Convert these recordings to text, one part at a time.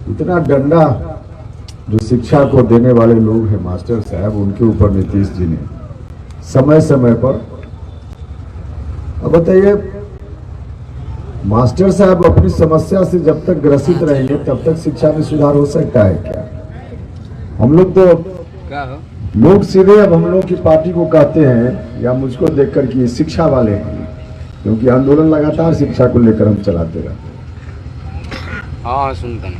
इतना डंडा जो शिक्षा को देने वाले लोग हैं मास्टर साहब, उनके ऊपर नीतीश जी ने समय समय पर, अब बताइए मास्टर साहब अपनी समस्या से जब तक ग्रसित रहेंगे तब तक शिक्षा में सुधार हो सकता है क्या? हम लोग तो लोग सीधे अब हम लोग की पार्टी को कहते हैं या मुझको देखकर कि शिक्षा वाले हैं, क्योंकि आंदोलन लगातार शिक्षा को लेकर हम चलाते रहते हैं।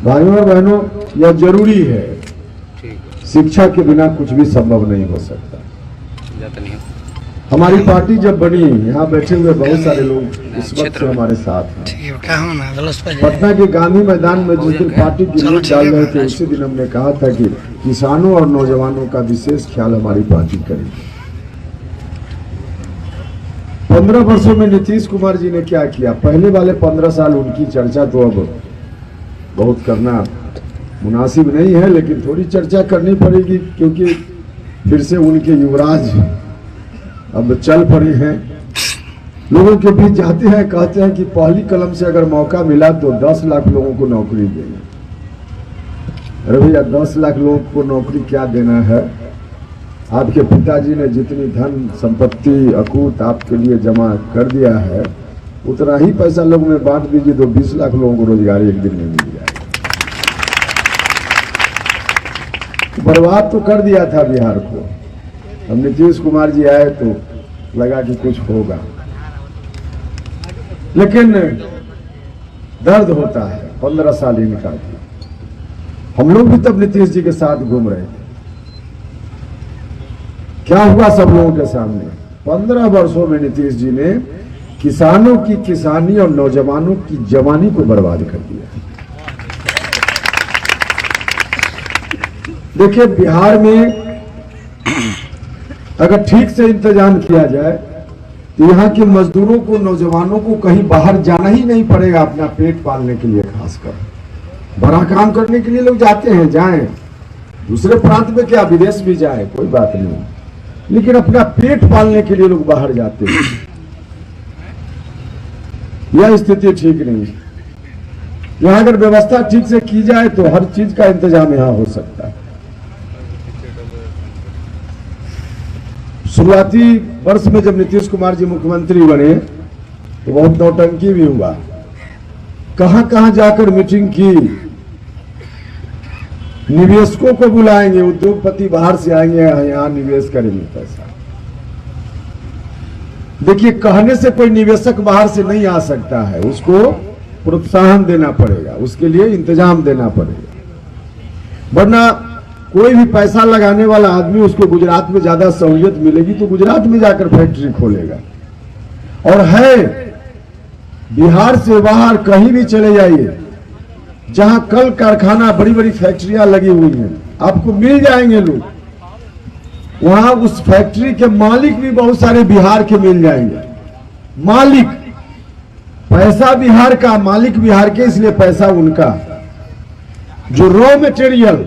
भाइयों और बहनों, यह जरूरी है, शिक्षा के बिना कुछ भी संभव नहीं हो सकता। हमारी पार्टी जब बनी, यहाँ बैठे हुए बहुत सारे लोग इस वक्त हमारे साथ हैं। पटना के गांधी मैदान में जिस दिन पार्टी की नींव डाल रहे थे, उसी दिन हमने कहा था कि किसानों और नौजवानों का विशेष ख्याल हमारी पार्टी करेगी। 15 वर्षों में नीतीश कुमार जी ने क्या किया? पहले वाले 15 साल उनकी चर्चा तो अब बहुत करना मुनासिब नहीं है, लेकिन थोड़ी चर्चा करनी पड़ेगी, क्योंकि फिर से उनके युवराज अब चल पड़े हैं। लोगों के बीच जाते हैं, कहते हैं कि पहली कलम से अगर मौका मिला तो 10 लाख लोगों को नौकरी देंगे। अरे भैया, 10 लाख लोगों को नौकरी क्या देना है? आपके पिताजी ने जितनी धन संपत्ति अकूत आपके लिए जमा कर दिया है, उतना ही पैसा लोगों में बांट दीजिए तो 20 लाख लोगों को रोजगार एक दिन में मिल जाएगा। बर्बाद तो कर दिया था बिहार को। अब नीतीश कुमार जी आए तो लगा कि कुछ होगा, लेकिन दर्द होता है। 15 साल इनका किया। हम लोग भी तब नीतीश जी के साथ घूम रहे थे। क्या हुआ सब लोगों के सामने? 15 वर्षों में नीतीश जी ने किसानों की किसानी और नौजवानों की जवानी को बर्बाद कर दिया। देखिए, बिहार में अगर ठीक से इंतजाम किया जाए तो यहाँ के मजदूरों को, नौजवानों को कहीं बाहर जाना ही नहीं पड़ेगा अपना पेट पालने के लिए। खासकर बड़ा काम करने के लिए लोग जाते हैं, जाएं दूसरे प्रांत में, क्या विदेश भी जाए कोई बात नहीं, लेकिन अपना पेट पालने के लिए लोग बाहर जाते हैं। यह स्थिति ठीक नहीं है। यहाँ अगर व्यवस्था ठीक से की जाए तो हर चीज का इंतजाम यहाँ हो सकता है। शुरुआती वर्ष में जब नीतीश कुमार जी मुख्यमंत्री बने तो बहुत नौटंकी भी हुआ। कहां कहां जाकर मीटिंग की, निवेशकों को बुलाएंगे, उद्योगपति बाहर से आएंगे, यहां निवेश करेंगे पैसा। देखिए, कहने से कोई निवेशक बाहर से नहीं आ सकता है, उसको प्रोत्साहन देना पड़ेगा, उसके लिए इंतजाम देना पड़ेगा। वरना कोई भी पैसा लगाने वाला आदमी, उसको गुजरात में ज्यादा सहूलियत मिलेगी तो गुजरात में जाकर फैक्ट्री खोलेगा। और है, बिहार से बाहर कहीं भी चले जाइए, जहां कल कारखाना, बड़ी बड़ी फैक्ट्रियां लगी हुई हैं, आपको मिल जाएंगे लोग। वहां उस फैक्ट्री के मालिक भी बहुत सारे बिहार के मिल जाएंगे। मालिक, पैसा बिहार का, मालिक बिहार के, इसलिए पैसा उनका। जो रॉ मटेरियल,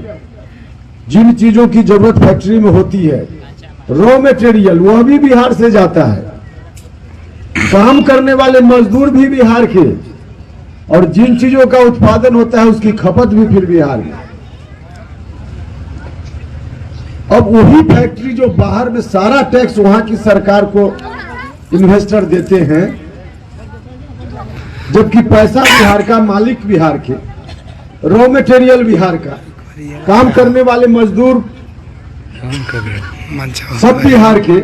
जिन चीजों की जरूरत फैक्ट्री में होती है, रॉ मटेरियल, वह भी बिहार से जाता है। काम करने वाले मजदूर भी बिहार के, और जिन चीजों का उत्पादन होता है उसकी खपत भी फिर बिहार में। अब वही फैक्ट्री जो बाहर में सारा टैक्स वहां की सरकार को इन्वेस्टर देते हैं, जबकि पैसा बिहार का, मालिक बिहार के, रॉ मटेरियल बिहार का, काम करने वाले मजदूर सब बिहार के,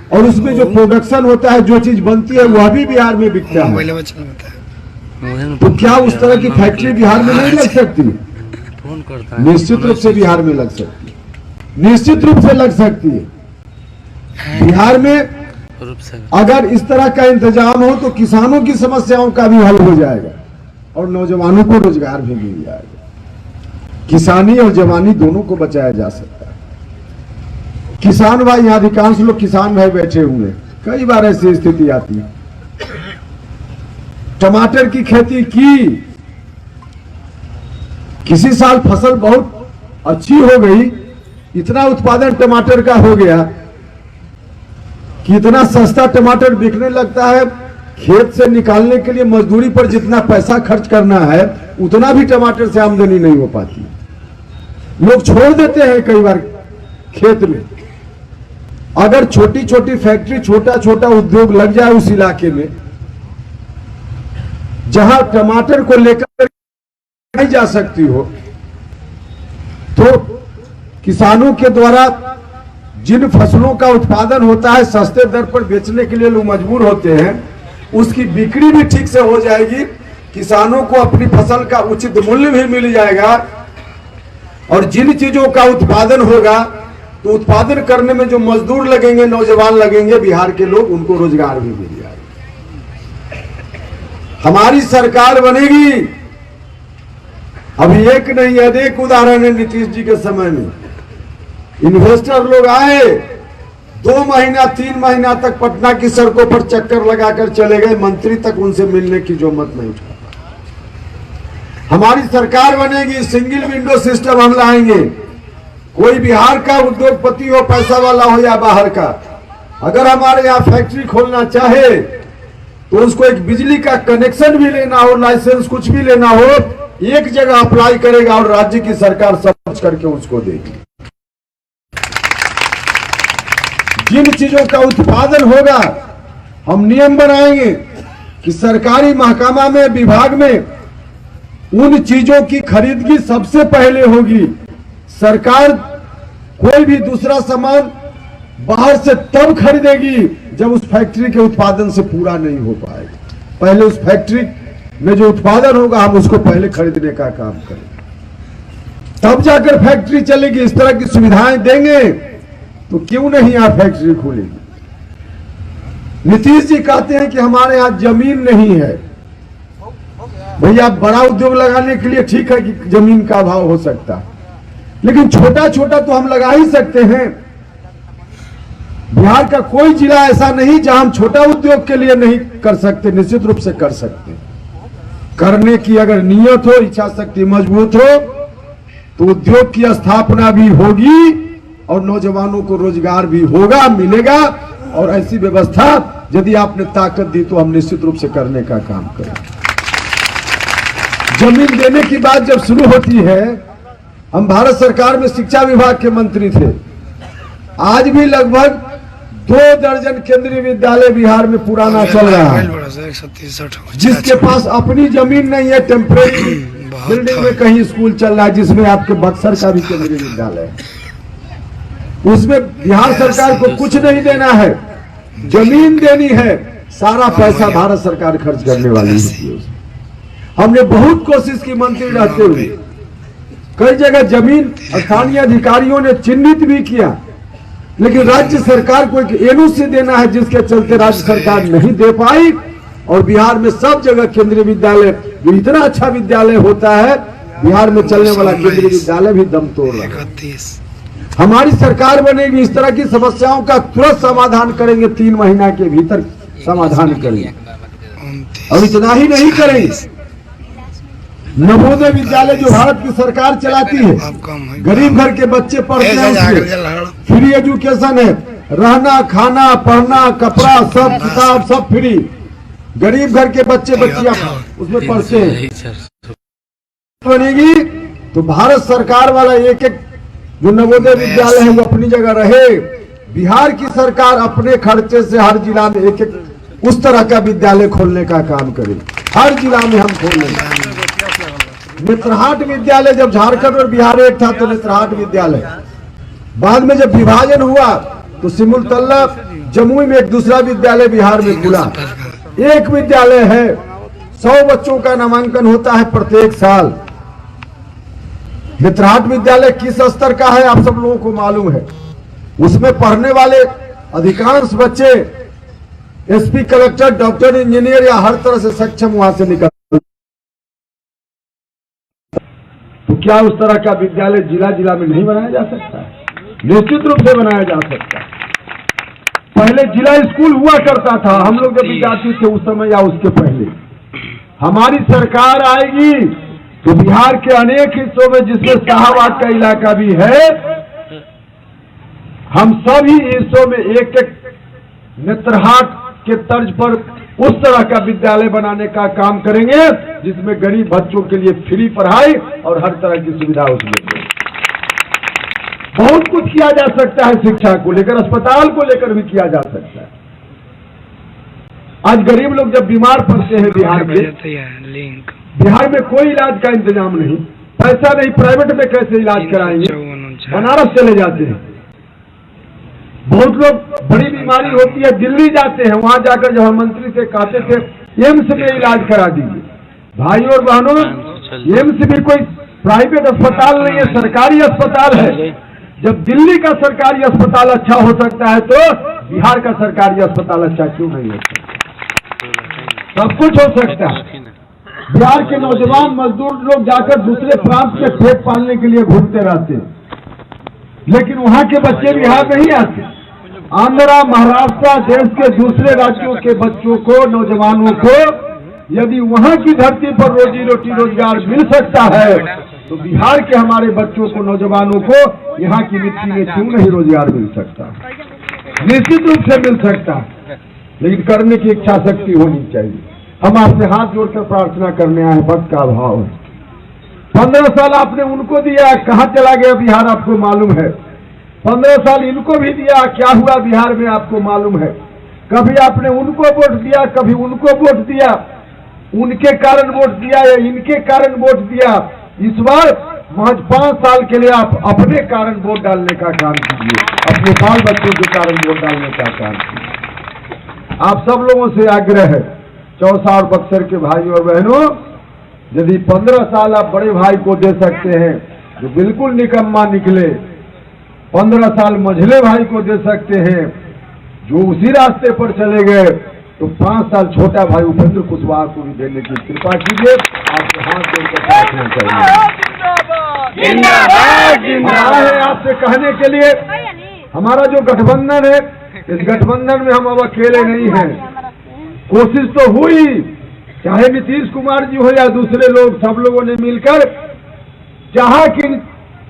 और उसमें जो प्रोडक्शन होता है, जो चीज बनती है, वह भी बिहार में बिकता है। तो क्या उस तरह की फैक्ट्री बिहार में नहीं लग सकती? निश्चित रूप से बिहार में लग सकती है, निश्चित रूप से लग सकती है। बिहार में अगर इस तरह का इंतजाम हो तो किसानों की समस्याओं का भी हल हो जाएगा और नौजवानों को रोजगार भी मिल जाएगा। किसानी और जवानी दोनों को बचाया जा सकता है। किसान भाई, यहाँ अधिकांश लोग किसान भाई बैठे हुए, कई बार ऐसी स्थिति आती है। टमाटर की खेती की, किसी साल फसल बहुत अच्छी हो गई, इतना उत्पादन टमाटर का हो गया कि इतना सस्ता टमाटर बिकने लगता है खेत से निकालने के लिए मजदूरी पर जितना पैसा खर्च करना है उतना भी टमाटर से आमदनी नहीं हो पाती। लोग छोड़ देते हैं कई बार खेत में। अगर छोटी छोटी फैक्ट्री, छोटा छोटा उद्योग लग जाए उस इलाके में जहां टमाटर को लेकर नहीं जा सकती हो, तो किसानों के द्वारा जिन फसलों का उत्पादन होता है सस्ते दर पर बेचने के लिए लोग मजबूर होते हैं, उसकी बिक्री भी ठीक से हो जाएगी, किसानों को अपनी फसल का उचित मूल्य भी मिल जाएगा, और जिन चीजों का उत्पादन होगा तो उत्पादन करने में जो मजदूर लगेंगे, नौजवान लगेंगे, बिहार के लोग, उनको रोजगार भी मिल जाएगा। हमारी सरकार बनेगी। अभी एक नहीं अनेक उदाहरण है। नीतीश जी के समय में इन्वेस्टर लोग आए, 2 महीना 3 महीना तक पटना की सड़कों पर चक्कर लगाकर चले गए, मंत्री तक उनसे मिलने की जरूरत नहीं उठा। हमारी सरकार बनेगी, सिंगल विंडो सिस्टम हम लाएंगे। कोई बिहार का उद्योगपति हो, पैसा वाला हो या बाहर का, अगर हमारे यहाँ फैक्ट्री खोलना चाहे तो उसको एक बिजली का कनेक्शन भी लेना हो, लाइसेंस कुछ भी लेना हो, एक जगह अप्लाई करेगा और राज्य की सरकार सर्च करके उसको देगी। जिन चीजों का उत्पादन होगा हम नियम बनाएंगे कि सरकारी महकमा में, विभाग में उन चीजों की खरीदगी सबसे पहले होगी। सरकार कोई भी दूसरा सामान बाहर से तब खरीदेगी जब उस फैक्ट्री के उत्पादन से पूरा नहीं हो पाएगा। पहले उस फैक्ट्री में जो उत्पादन होगा हम उसको पहले खरीदने का काम करेंगे, तब जाकर फैक्ट्री चलेगी। इस तरह की सुविधाएं देंगे तो क्यों नहीं यहाँ फैक्ट्री खोलेगी। नीतीश जी कहते हैं कि हमारे यहाँ जमीन नहीं है। भैया, बड़ा उद्योग लगाने के लिए ठीक है कि जमीन का अभाव हो सकता है, लेकिन छोटा छोटा तो हम लगा ही सकते हैं। बिहार का कोई जिला ऐसा नहीं जहां हम छोटा उद्योग के लिए नहीं कर सकते, निश्चित रूप से कर सकते। करने की अगर नियत हो, इच्छा शक्ति मजबूत हो, तो उद्योग की स्थापना भी होगी और नौजवानों को रोजगार भी होगा, मिलेगा। और ऐसी व्यवस्था यदि आपने ताकत दी तो हम निश्चित रूप से करने का काम करें। जमीन देने की बात जब शुरू होती है, हम भारत सरकार में शिक्षा विभाग के मंत्री थे। आज भी लगभग 2 दर्जन केंद्रीय विद्यालय बिहार में पुराना चल रहा है, जिसके पास अपनी जमीन नहीं है। टेम्परेरी बिल्डिंग में कहीं स्कूल चल रहा है, जिसमें आपके बक्सर का भी केंद्रीय विद्यालय है। उसमें बिहार सरकार को कुछ नहीं देना है, जमीन देनी है। सारा पैसा भारत सरकार खर्च करने वाली है। हमने बहुत कोशिश की मंत्री रहते हुए, कई जगह जमीन स्थानीय अधिकारियों ने चिन्हित भी किया, लेकिन राज्य सरकार को एक एनओसी देना है, जिसके चलते राज्य सरकार नहीं दे पाई। और बिहार में सब जगह केंद्रीय विद्यालय, जो इतना अच्छा विद्यालय होता है, बिहार में चलने वाला केंद्रीय विद्यालय भी दम तोड़ रहा है। हमारी सरकार बनेगी, इस तरह की समस्याओं का तुरंत समाधान करेंगे, 3 महीना के भीतर समाधान करेंगे। और इतना ही नहीं करेंगे, नवोदय विद्यालय जो भारत की सरकार चलाती है, गरीब घर के बच्चे पढ़ते हैं, उसमें फ्री एजुकेशन है, रहना, खाना, पढ़ना, कपड़ा, सब किताब सब फ्री। गरीब घर के बच्चे बच्चियां उसमें पढ़ते हैं। बनेगी तो भारत सरकार वाला एक एक जो नवोदय विद्यालय है वो अपनी जगह रहे। बिहार की सरकार अपने खर्चे से हर जिला में एक एक उस तरह का विद्यालय खोलने का काम करे। हर जिला में हम खोलेंगे। नेत्रहाट विद्यालय जब झारखंड और बिहार एक था तो नेत्रहाट विद्यालय, बाद में जब विभाजन हुआ तो सिमुलतल्ला जमुई में एक दूसरा विद्यालय बिहार में खुला। एक विद्यालय है, 100 बच्चों का नामांकन होता है प्रत्येक साल। नेत्रहाट विद्यालय किस स्तर का है आप सब लोगों को मालूम है। उसमें पढ़ने वाले अधिकांश बच्चे एसपी, कलेक्टर, डॉक्टर, इंजीनियर या हर तरह से सक्षम वहां से निकल। तो क्या उस तरह का विद्यालय जिला जिला में नहीं बनाया जा सकता है? निश्चित रूप से बनाया जा सकता है। पहले जिला स्कूल हुआ करता था, हम लोग जब विद्यार्थी थे उस समय या उसके पहले। हमारी सरकार आएगी तो बिहार के अनेक हिस्सों में, जिसमें शाहबाद का इलाका भी है, हम सभी हिस्सों में एक एक नेत्रहाट के तर्ज पर उस तरह का विद्यालय बनाने का काम करेंगे जिसमें गरीब बच्चों के लिए फ्री पढ़ाई और हर तरह की सुविधा उसमें दे। बहुत कुछ किया जा सकता है, शिक्षा को लेकर, अस्पताल को लेकर भी किया जा सकता है। आज गरीब लोग जब बीमार पड़ते हैं बिहार में कोई इलाज का इंतजाम नहीं, पैसा नहीं, प्राइवेट में कैसे इलाज कराएंगे? बनारस चले जाते हैं। बहुत लोग बड़ी बीमारी होती है दिल्ली जाते हैं, वहां जाकर जब हम मंत्री से कहते थे एम्स में इलाज करा दीजिए। भाई और बहनों, एम्स भी कोई प्राइवेट अस्पताल नहीं है, सरकारी अस्पताल है। जब दिल्ली का सरकारी अस्पताल अच्छा हो सकता है तो बिहार का सरकारी अस्पताल अच्छा क्यों नहीं हो सकता? सब कुछ हो सकता है। बिहार के नौजवान मजदूर लोग जाकर दूसरे प्रांत में पेट पालने के लिए घूमते रहते हैं, लेकिन वहां के बच्चे बिहार नहीं आते। आंध्रा, महाराष्ट्र, देश के दूसरे राज्यों के बच्चों को, नौजवानों को यदि वहां की धरती पर रोजी रोटी रोजगार मिल सकता है तो बिहार के हमारे बच्चों को, नौजवानों को यहाँ की मिट्टी में क्यों नहीं रोजगार मिल सकता? निश्चित रूप से मिल सकता है, लेकिन करने की इच्छा शक्ति होनी चाहिए। हम आपसे हाथ जोड़कर प्रार्थना करने आए, वक्त का अभाव है। 15 साल आपने उनको दिया, कहाँ चला गया बिहार आपको मालूम है। 15 साल इनको भी दिया, क्या हुआ बिहार में आपको मालूम है। कभी आपने उनको वोट दिया, कभी उनको वोट दिया, उनके कारण वोट दिया या इनके कारण वोट दिया। इस बार महज 5 साल के लिए आप अपने कारण वोट डालने का काम कीजिए, अपने बाल बच्चों के कारण वोट डालने का काम कीजिए। आप सब लोगों से आग्रह है, चौसा और बक्सर के भाई और बहनों, यदि 15 साल आप बड़े भाई को दे सकते हैं जो बिल्कुल निकम्मा निकले, 15 साल मझले भाई को दे सकते हैं जो उसी रास्ते पर चले गए, तो 5 साल छोटा भाई उपेंद्र कुशवाहा को भी देने की कृपा कीजिए। आपके हाथ जोड़कर प्रार्थना करेंगे। है आपसे कहने के लिए, हमारा जो गठबंधन है, इस गठबंधन में हम अब अकेले नहीं हैं। कोशिश तो हुई, चाहे नीतीश कुमार जी हो या दूसरे लोग, सब लोगों ने मिलकर चाहा कि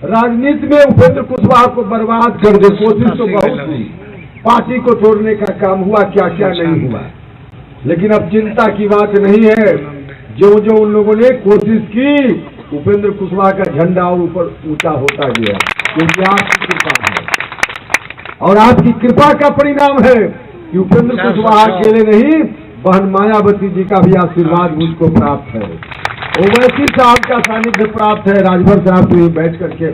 राजनीति में उपेंद्र कुशवाहा को बर्बाद कर दे। कोशिश तो बहुत हुई, पार्टी को तोड़ने का काम हुआ, क्या क्या नहीं हुआ। लेकिन अब चिंता की बात नहीं है, जो जो उन लोगों ने कोशिश की, उपेंद्र कुशवाहा का झंडा और ऊपर ऊंचा होता गया, क्योंकि आपकी कृपा है। और आपकी कृपा का परिणाम है कि उपेंद्र कुशवाहा अकेले नहीं, बहन मायावती जी का भी आशीर्वाद मुझको प्राप्त है, ओवैसी साहब का सानिध्य प्राप्त है, राजभर साहब तो बैठ करके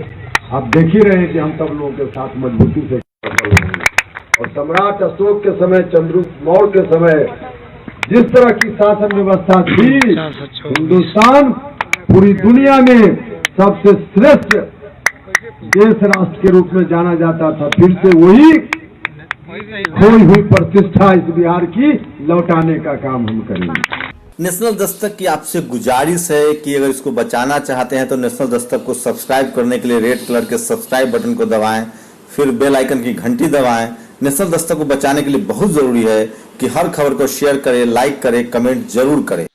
आप देख ही रहे हैं कि हम सब लोगों के साथ मजबूती से। और सम्राट अशोक के समय, चंद्रगुप्त मौर्य के समय जिस तरह की शासन व्यवस्था थी, हिंदुस्तान पूरी दुनिया में सबसे श्रेष्ठ देश राष्ट्र के रूप में जाना जाता था। फिर से वही खोई हुई प्रतिष्ठा इस बिहार की लौटाने का काम हम करेंगे। नेशनल दस्तक की आपसे गुजारिश है कि अगर इसको बचाना चाहते हैं तो नेशनल दस्तक को सब्सक्राइब करने के लिए रेड कलर के सब्सक्राइब बटन को दबाएं, फिर बेल आइकन की घंटी दबाएं। नेशनल दस्तक को बचाने के लिए बहुत जरूरी है कि हर खबर को शेयर करें, लाइक करें, कमेंट जरूर करें।